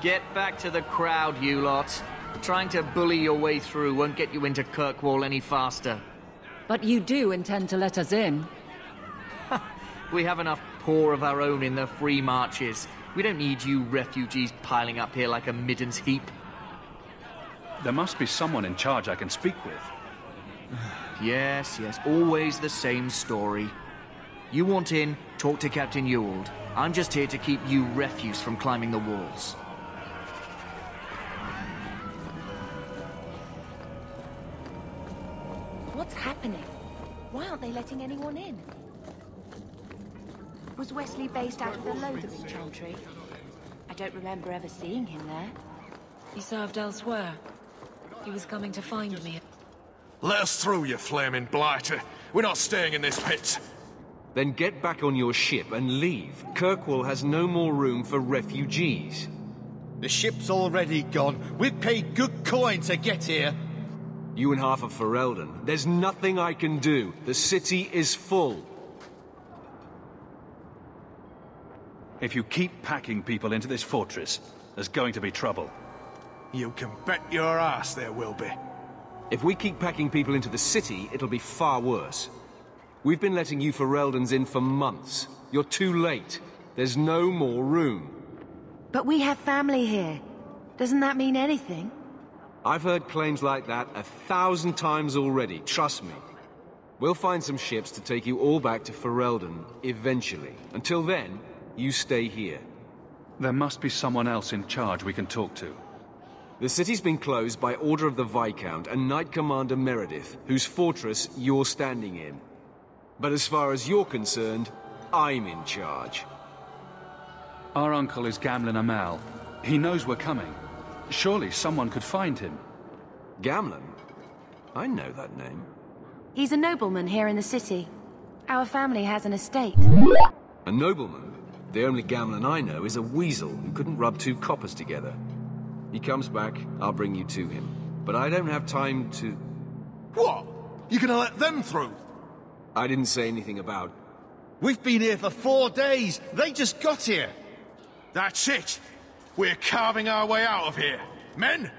Get back to the crowd, you lot. Trying to bully your way through won't get you into Kirkwall any faster. But you do intend to let us in? We have enough poor of our own in the free marches. We don't need you refugees piling up here like a middens heap. There must be someone in charge I can speak with. Yes, always the same story. You want in, talk to Captain Ewald. I'm just here to keep you refuse from climbing the walls. What's happening? Why aren't they letting anyone in? Was Wesley based out of the Lothering Chantry? I don't remember ever seeing him there. He served elsewhere. He was coming to find me. Let us through, you flaming blighter. We're not staying in this pit. Then get back on your ship and leave. Kirkwall has no more room for refugees. The ship's already gone. We've paid good coin to get here. You and half of Ferelden. There's nothing I can do. The city is full. If you keep packing people into this fortress, there's going to be trouble. You can bet your ass there will be. If we keep packing people into the city, it'll be far worse. We've been letting you Fereldans in for months. You're too late. There's no more room. But we have family here. Doesn't that mean anything? I've heard claims like that 1,000 times already, trust me. We'll find some ships to take you all back to Ferelden, eventually. Until then, you stay here. There must be someone else in charge we can talk to. The city's been closed by order of the Viscount and Knight Commander Meredith, whose fortress you're standing in. But as far as you're concerned, I'm in charge. Our uncle is Gamlen Amal. He knows we're coming. Surely someone could find him. Gamlen? I know that name. He's a nobleman here in the city. Our family has an estate. A nobleman? The only Gamlen I know is a weasel who couldn't rub two coppers together. He comes back, I'll bring you to him. But I don't have time to... What? You gonna let them through? I didn't say anything about... We've been here for 4 days. They just got here. That's it. We're carving our way out of here. Men?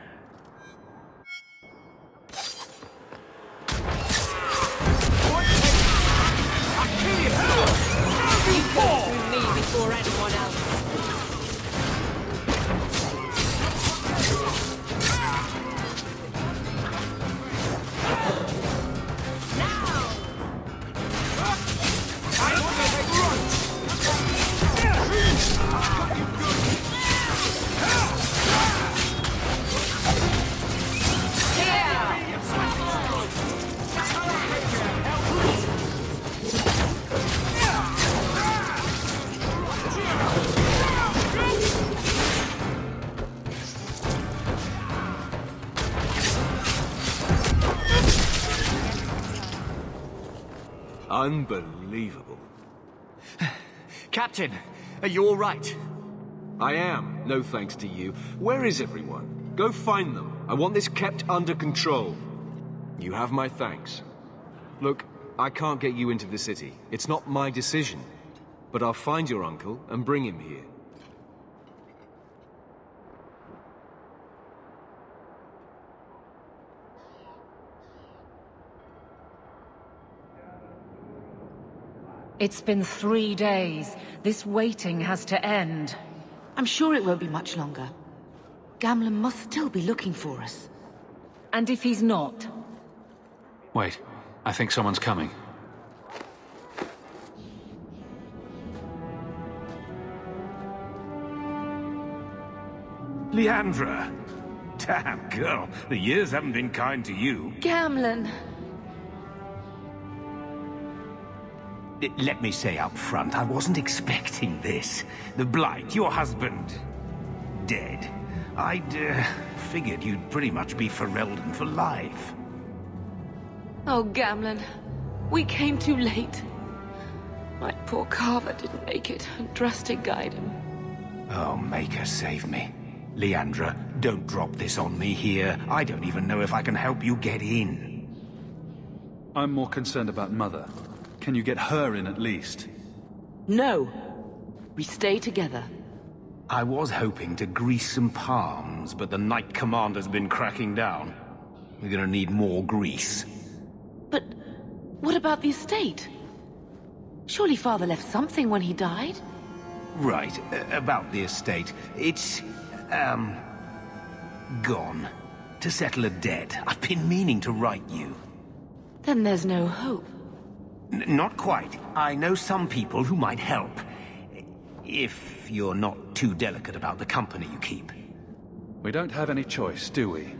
Through me before anyone else. Unbelievable. Captain, are you all right? I am, no thanks to you. Where is everyone? Go find them. I want this kept under control. You have my thanks. Look, I can't get you into the city. It's not my decision. But I'll find your uncle and bring him here. It's been 3 days. This waiting has to end. I'm sure it won't be much longer. Gamlen must still be looking for us. And if he's not? Wait, I think someone's coming. Leandra! Damn, girl, the years haven't been kind to you. Gamlen! Let me say up front, I wasn't expecting this. The Blight, your husband, dead. I'd figured you'd pretty much be Ferelden for life. Oh, Gamlen. We came too late. My poor Carver didn't make it, and Drastic guide him. Oh, Maker, save me. Leandra, don't drop this on me here. I don't even know if I can help you get in. I'm more concerned about Mother. Can you get her in at least? No. We stay together. I was hoping to grease some palms, but the Knight Commander's been cracking down. We're gonna need more grease. But what about the estate? Surely Father left something when he died? Right, about the estate. It's, gone. To settle a debt. I've been meaning to write you. Then there's no hope. Not quite. I know some people who might help. If you're not too delicate about the company you keep. We don't have any choice, do we?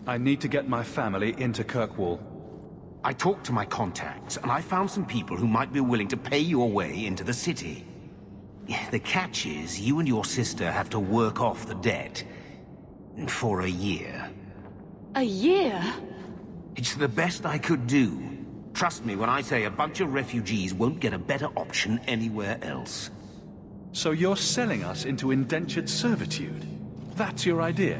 I need to get my family into Kirkwall. I talked to my contacts, and I found some people who might be willing to pay your way into the city. The catch is, you and your sister have to work off the debt. For a year. A year? It's the best I could do. Trust me when I say a bunch of refugees won't get a better option anywhere else. So you're selling us into indentured servitude? That's your idea?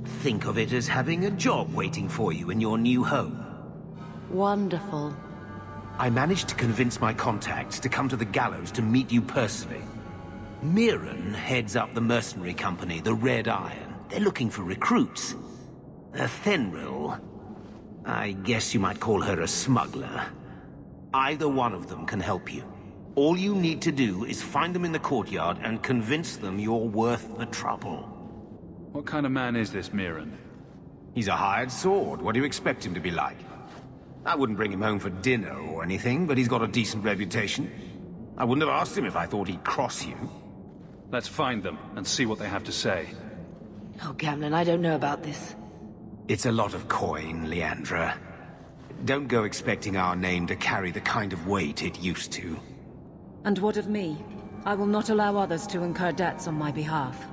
Think of it as having a job waiting for you in your new home. Wonderful. I managed to convince my contacts to come to the gallows to meet you personally. Mirren heads up the mercenary company, the Red Iron. They're looking for recruits. Fenrir, I guess you might call her a smuggler. Either one of them can help you. All you need to do is find them in the courtyard and convince them you're worth the trouble. What kind of man is this Mirren? He's a hired sword. What do you expect him to be like? I wouldn't bring him home for dinner or anything, but he's got a decent reputation. I wouldn't have asked him if I thought he'd cross you. Let's find them and see what they have to say. Oh, Gamlen, I don't know about this. It's a lot of coin, Leandra. Don't go expecting our name to carry the kind of weight it used to. And what of me? I will not allow others to incur debts on my behalf.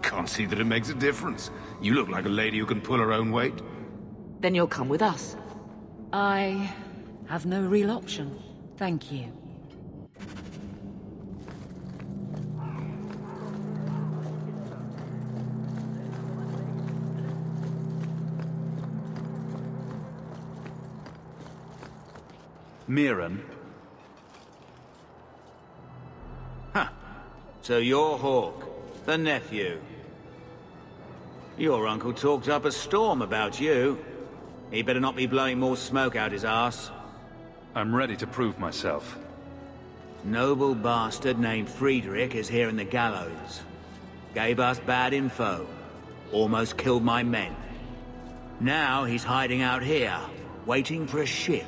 Can't see that it makes a difference. You look like a lady who can pull her own weight. Then you'll come with us. I have no real option. Thank you. Mirren? Huh. So you're Hawke, the nephew. Your uncle talked up a storm about you. He better not be blowing more smoke out his arse. I'm ready to prove myself. Noble bastard named Friedrich is here in the gallows. Gave us bad info. Almost killed my men. Now he's hiding out here, waiting for a ship.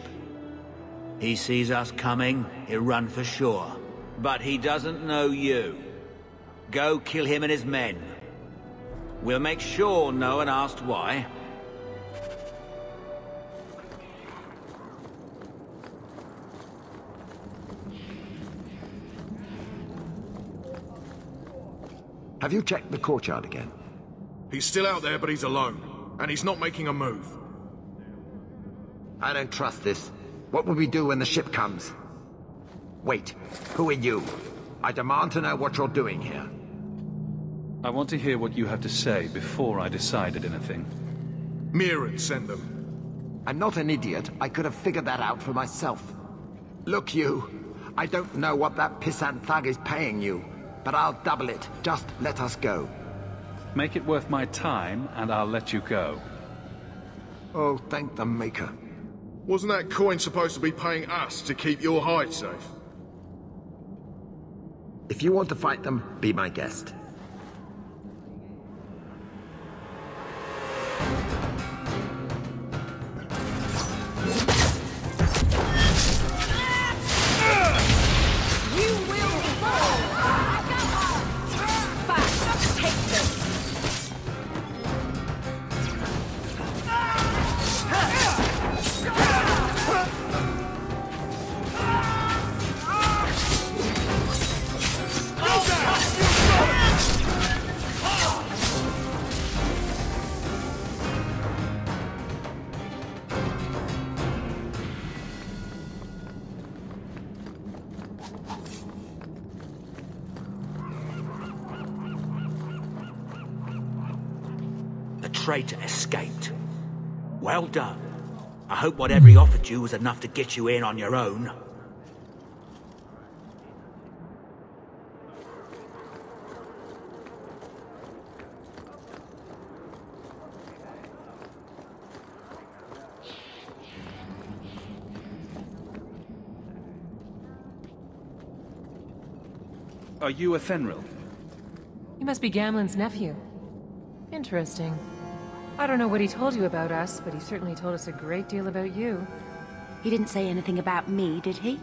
He sees us coming, he'll run for sure. But he doesn't know you. Go kill him and his men. We'll make sure no one asked why. Have you checked the courtyard again? He's still out there, but he's alone. And he's not making a move. I don't trust this. What will we do when the ship comes? Wait, who are you? I demand to know what you're doing here. I want to hear what you have to say before I decided anything. Mirren sent them. I'm not an idiot. I could have figured that out for myself. Look, you. I don't know what that pissant thug is paying you, but I'll double it. Just let us go. Make it worth my time, and I'll let you go. Oh, thank the Maker. Wasn't that coin supposed to be paying us to keep your hide safe? If you want to fight them, be my guest. Traitor escaped. Well done. I hope whatever he offered you was enough to get you in on your own. Are you a Fenrir? You must be Gamlen's nephew. Interesting. I don't know what he told you about us, but he certainly told us a great deal about you. He didn't say anything about me, did he?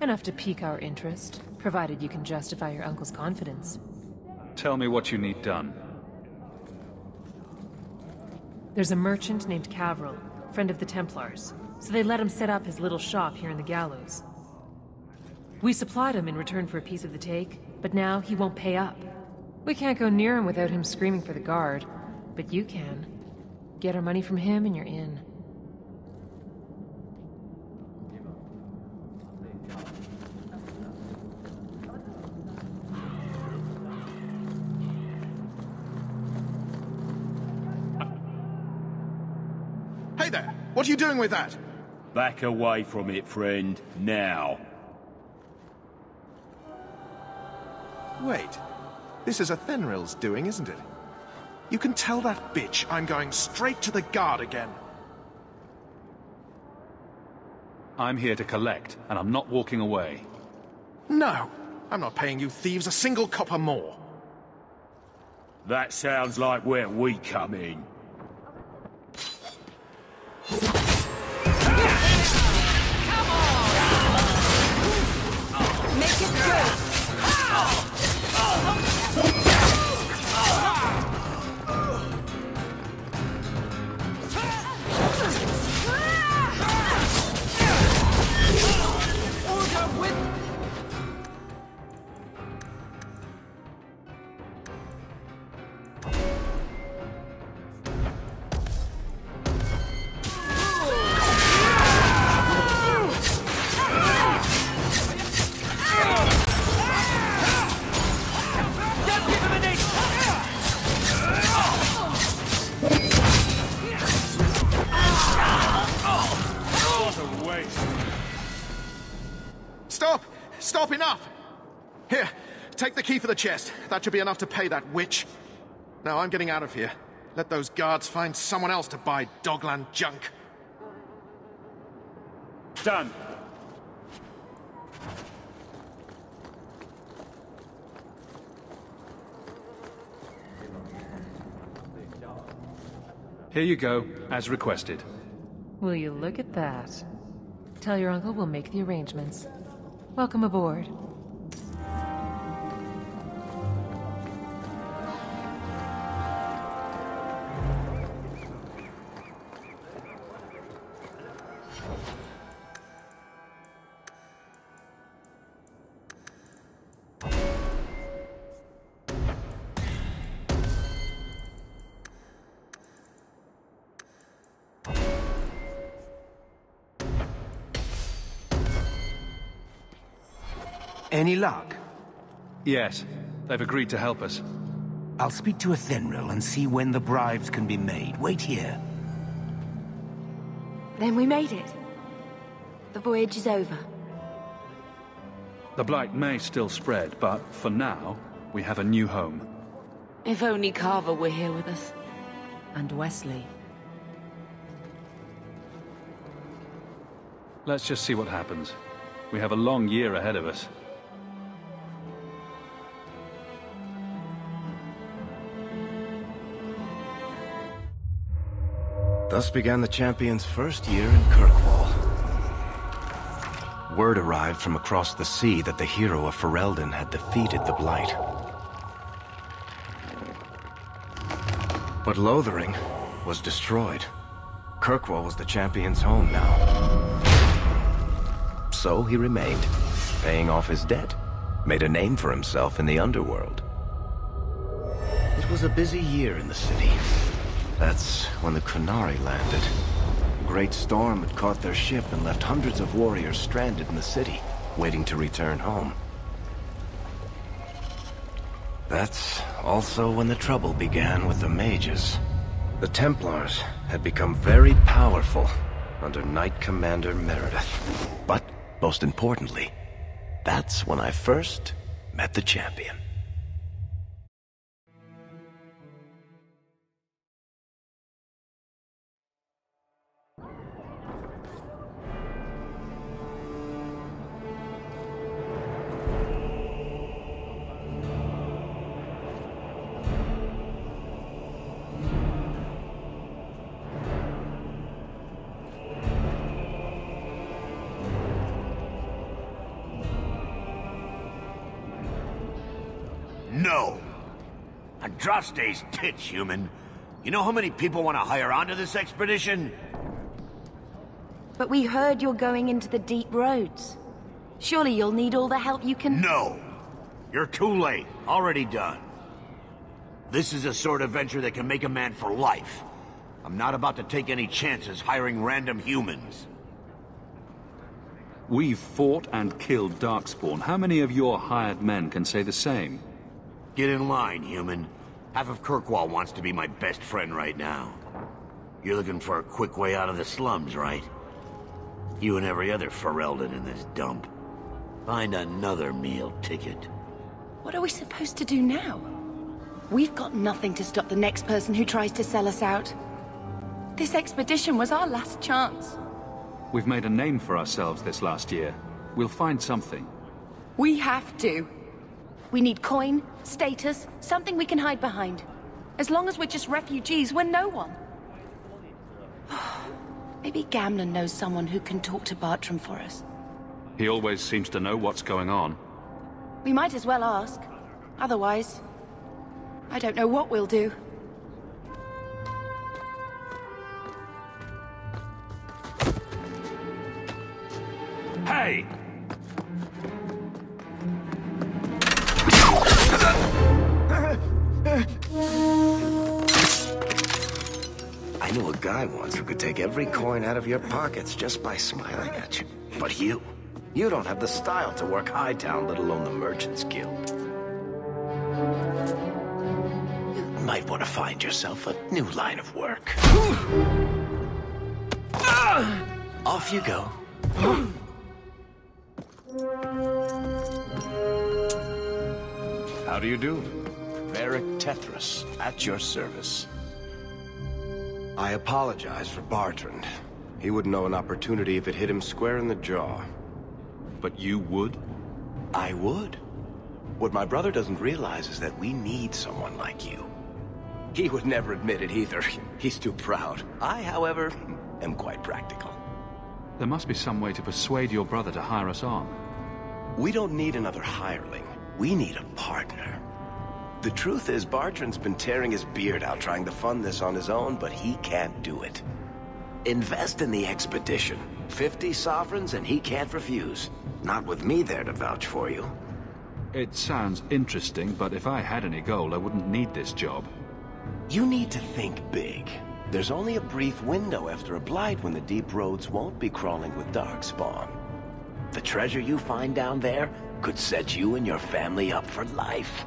Enough to pique our interest, provided you can justify your uncle's confidence. Tell me what you need done. There's a merchant named Cavril, friend of the Templars, so they let him set up his little shop here in the Gallows. We supplied him in return for a piece of the take, but now he won't pay up. We can't go near him without him screaming for the guard, but you can. Get our money from him and you're in. Hey there! What are you doing with that? Back away from it, friend. Now. Wait. This is a Fenrir's doing, isn't it? You can tell that bitch I'm going straight to the guard again. I'm here to collect, and I'm not walking away. No! I'm not paying you thieves a single copper more. That sounds like where we come in. Make it good! Stop! Stop, enough! Here, take the key for the chest. That should be enough to pay that witch. Now I'm getting out of here. Let those guards find someone else to buy Dogland junk. Done. Here you go, as requested. Will you look at that? Tell your uncle we'll make the arrangements. Welcome aboard. Any luck? Yes, they've agreed to help us. I'll speak to Athenril and see when the bribes can be made. Wait here. Then we made it. The voyage is over. The blight may still spread, but for now, we have a new home. If only Carver were here with us. And Wesley. Let's just see what happens. We have a long year ahead of us. Thus began the Champion's first year in Kirkwall. Word arrived from across the sea that the hero of Ferelden had defeated the Blight. But Lothering was destroyed. Kirkwall was the Champion's home now. So he remained, paying off his debt, made a name for himself in the underworld. It was a busy year in the city. That's when the Qunari landed. A great storm had caught their ship and left hundreds of warriors stranded in the city, waiting to return home. That's also when the trouble began with the mages. The Templars had become very powerful under Knight Commander Meredith. But, most importantly, that's when I first met the Champion. No. Andraste's tits, human. You know how many people want to hire onto this expedition? But we heard you're going into the deep roads. Surely you'll need all the help you can... No. You're too late. Already done. This is a sort of venture that can make a man for life. I'm not about to take any chances hiring random humans. We've fought and killed Darkspawn. How many of your hired men can say the same? Get in line, human. Half of Kirkwall wants to be my best friend right now. You're looking for a quick way out of the slums, right? You and every other Ferelden in this dump. Find another meal ticket. What are we supposed to do now? We've got nothing to stop the next person who tries to sell us out. This expedition was our last chance. We've made a name for ourselves this last year. We'll find something. We have to. We need coin, status, something we can hide behind. As long as we're just refugees, we're no one. Maybe Gamlen knows someone who can talk to Bartram for us. He always seems to know what's going on. We might as well ask. Otherwise, I don't know what we'll do. Hey! I knew a guy once who could take every coin out of your pockets just by smiling at you. But you don't have the style to work Hightown, let alone the Merchants Guild. You might want to find yourself a new line of work. Off you go. How do you do? Varric Tethras, at your service. I apologize for Bartrand. He wouldn't know an opportunity if it hit him square in the jaw. But you would? I would. What my brother doesn't realize is that we need someone like you. He would never admit it either. He's too proud. I, however, am quite practical. There must be some way to persuade your brother to hire us on. We don't need another hireling. We need a partner. The truth is, Bartrand's been tearing his beard out trying to fund this on his own, but he can't do it. Invest in the expedition. 50 sovereigns and he can't refuse. Not with me there to vouch for you. It sounds interesting, but if I had any gold, I wouldn't need this job. You need to think big. There's only a brief window after a blight when the deep roads won't be crawling with Darkspawn. The treasure you find down there could set you and your family up for life.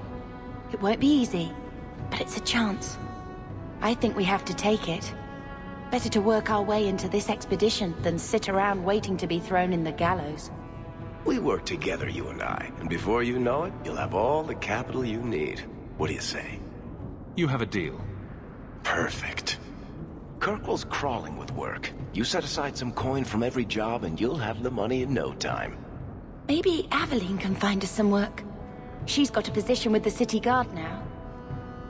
It won't be easy, but it's a chance. I think we have to take it. Better to work our way into this expedition than sit around waiting to be thrown in the gallows. We work together, you and I, and before you know it, you'll have all the capital you need. What do you say? You have a deal. Perfect. Kirkwall's crawling with work. You set aside some coin from every job and you'll have the money in no time. Maybe Aveline can find us some work. She's got a position with the city guard now.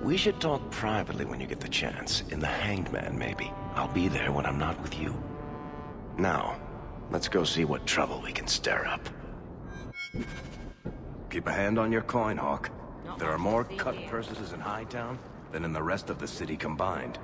We should talk privately when you get the chance. In the Hanged Man, maybe. I'll be there when I'm not with you. Now, let's go see what trouble we can stir up. Keep a hand on your coin, Hawk. There are more cut purses in Hightown than in the rest of the city combined.